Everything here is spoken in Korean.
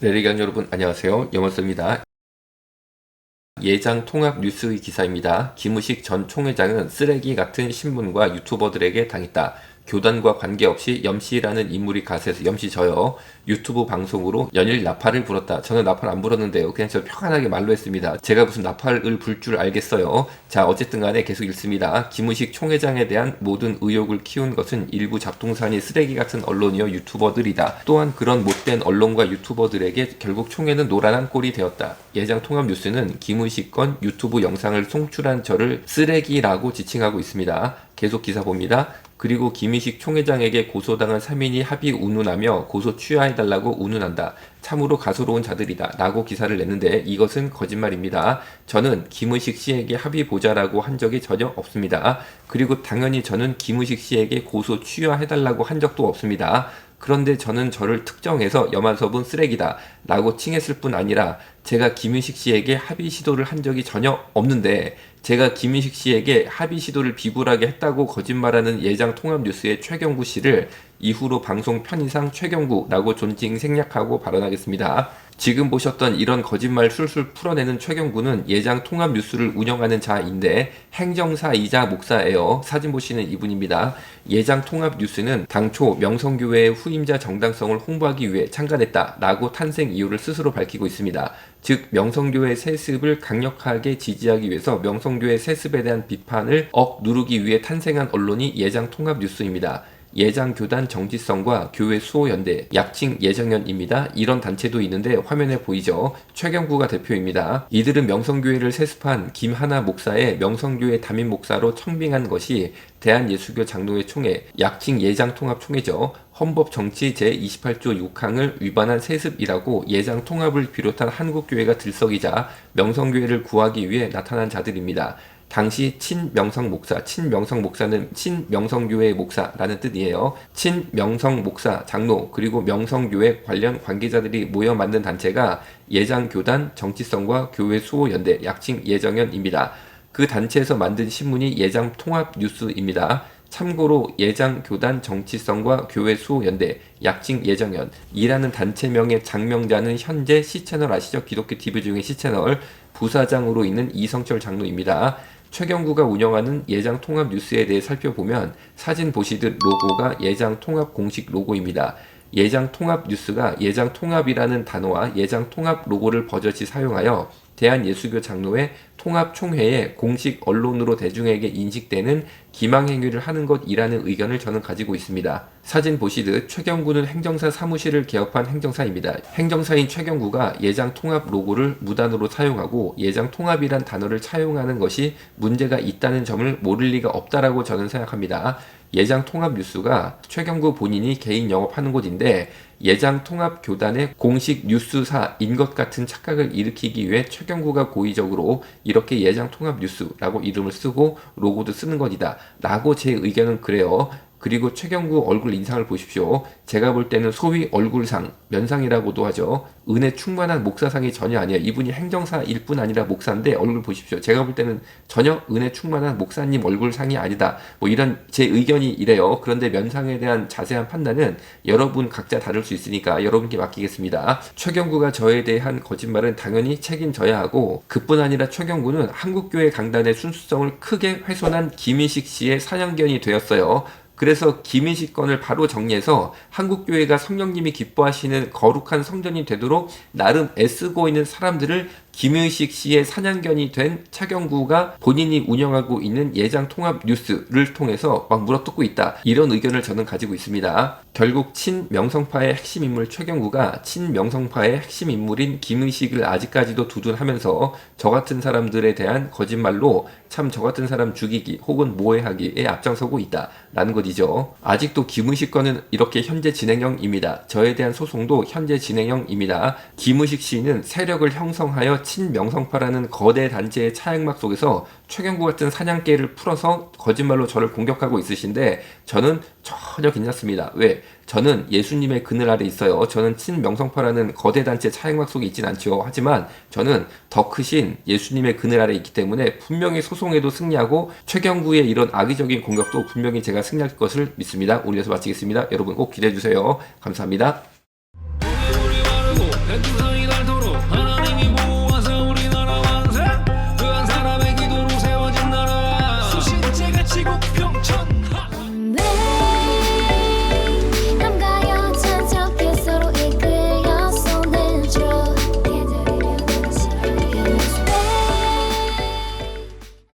내리강 여러분 안녕하세요. 염원서입니다. 예장 통합 뉴스의 기사입니다. 김우식 전 총회장은 쓰레기 같은 신문과 유튜버들에게 당했다. 교단과 관계없이 염씨라는 인물이 가세해서 염씨 저요. 유튜브 방송으로 연일 나팔을 불었다. 저는 나팔 안 불었는데요. 그냥 저 평안하게 말로 했습니다. 제가 무슨 나팔을 불 줄 알겠어요. 자, 어쨌든 간에 계속 읽습니다. 김우식 총회장에 대한 모든 의혹을 키운 것은 일부 잡동사니 쓰레기 같은 언론이요 유튜버들이다. 또한 그런 못된 언론과 유튜버들에게 결국 총회는 노란한 꼴이 되었다. 예장 통합 뉴스는 김우식 건 유튜브 영상을 송출한 저를 쓰레기라고 지칭하고 있습니다. 계속 기사 봅니다. 그리고 김희식 총회장에게 고소당한 3인이 합의 운운하며 고소 취하해달라고 운운한다. 참으로 가소로운 자들이다. 라고 기사를 냈는데 이것은 거짓말입니다. 저는 김의식 씨에게 합의 보자라고 한 적이 전혀 없습니다. 그리고 당연히 저는 김의식 씨에게 고소 취하해달라고 한 적도 없습니다. 그런데 저는 저를 특정해서 염한섭은 쓰레기다 라고 칭했을 뿐 아니라 제가 김의식 씨에게 합의 시도를 한 적이 전혀 없는데 제가 김의식 씨에게 합의 시도를 비굴하게 했다고 거짓말하는 예장 통합뉴스의 최경구 씨를 이후로 방송 편의상 최경구라고 존칭 생략하고 발언하겠습니다. 지금 보셨던 이런 거짓말 술술 풀어내는 최경구는 예장 통합뉴스를 운영하는 자인데 행정사이자 목사예요. 사진 보시는 이분입니다. 예장 통합뉴스는 당초 명성교회의 후임자 정당성을 홍보하기 위해 창간했다라고 탄생 이유를 스스로 밝히고 있습니다. 즉 명성교회 세습을 강력하게 지지하기 위해서 명성교회 세습에 대한 비판을 억누르기 위해 탄생한 언론이 예장 통합뉴스입니다. 예장교단 정치성과 교회 수호연대, 약칭 예정연입니다. 이런 단체도 있는데 화면에 보이죠. 최경구가 대표입니다. 이들은 명성교회를 세습한 김하나 목사의 명성교회 담임 목사로 청빙한 것이 대한예수교 장로회 총회, 약칭 예장통합총회죠. 헌법정치 제28조 6항을 위반한 세습이라고 예장통합을 비롯한 한국교회가 들썩이자 명성교회를 구하기 위해 나타난 자들입니다. 당시 친명성 목사, 친명성 목사는 친명성교회 목사라는 뜻이에요. 친명성 목사, 장로, 그리고 명성교회 관련 관계자들이 모여 만든 단체가 예장교단 정치성과 교회 수호연대, 약칭 예정연입니다. 그 단체에서 만든 신문이 예장통합뉴스입니다. 참고로 예장교단 정치성과 교회 수호연대, 약칭 예정연이라는 단체명의 장명자는 현재 C채널 아시죠? 기독교 TV 중에 C채널 부사장으로 있는 이성철 장로입니다. 최경구가 운영하는 예장통합뉴스에 대해 살펴보면 사진 보시듯 로고가 예장통합 공식 로고입니다. 예장통합뉴스가 예장통합이라는 단어와 예장통합 로고를 버젓이 사용하여 대한예수교 장로회 통합총회의 공식 언론으로 대중에게 인식되는 기망행위를 하는 것이라는 의견을 저는 가지고 있습니다. 사진 보시듯 최경구는 행정사 사무실을 개업한 행정사입니다. 행정사인 최경구가 예장통합 로고를 무단으로 사용하고 예장통합이란 단어를 차용하는 것이 문제가 있다는 점을 모를 리가 없다라고 저는 생각합니다. 예장통합뉴스가 최경구 본인이 개인 영업하는 곳인데 예장통합교단의 공식 뉴스사인 것 같은 착각을 일으키기 위해 최경구가 고의적으로 이렇게 예장통합뉴스라고 이름을 쓰고 로고도 쓰는 것이다 라고 제 의견은 그래요. 그리고 최경구 얼굴 인상을 보십시오. 제가 볼 때는 소위 얼굴상, 면상이라고도 하죠. 은혜 충만한 목사상이 전혀 아니에요. 이분이 행정사일 뿐 아니라 목사인데 얼굴 보십시오. 제가 볼 때는 전혀 은혜 충만한 목사님 얼굴상이 아니다. 뭐 이런 제 의견이 이래요. 그런데 면상에 대한 자세한 판단은 여러분 각자 다를 수 있으니까 여러분께 맡기겠습니다. 최경구가 저에 대한 거짓말은 당연히 책임져야 하고 그뿐 아니라 최경구는 한국교회 강단의 순수성을 크게 훼손한 김희식 씨의 사냥견이 되었어요. 그래서 김희식 건을 바로 정리해서 한국교회가 성령님이 기뻐하시는 거룩한 성전이 되도록 나름 애쓰고 있는 사람들을 김의식 씨의 사냥견이 된 최경구가 본인이 운영하고 있는 예장통합뉴스를 통해서 막 물어뜯고 있다. 이런 의견을 저는 가지고 있습니다. 결국 친명성파의 핵심 인물 최경구가 친명성파의 핵심 인물인 김의식을 아직까지도 두둔하면서 저 같은 사람들에 대한 거짓말로 참 저 같은 사람 죽이기 혹은 모해하기에 앞장서고 있다. 라는 것이죠. 아직도 김의식 건은 이렇게 현재 진행형입니다. 저에 대한 소송도 현재 진행형입니다. 김의식 씨는 세력을 형성하여 친명성파라는 거대 단체의 차액막 속에서 최경구 같은 사냥개를 풀어서 거짓말로 저를 공격하고 있으신데 저는 전혀 괜찮습니다. 왜? 저는 예수님의 그늘 아래 있어요. 저는 친명성파라는 거대 단체 차액막 속에 있진 않죠. 하지만 저는 더 크신 예수님의 그늘 아래 있기 때문에 분명히 소송에도 승리하고 최경구의 이런 악의적인 공격도 분명히 제가 승리할 것을 믿습니다. 오늘 여기서 마치겠습니다. 여러분 꼭 기대해주세요. 감사합니다. 백두산이 닳도록 하나님이 보호하사 우리나라 만세. 그 한 사람의 기도로 세워진 나라 수십째가 지국표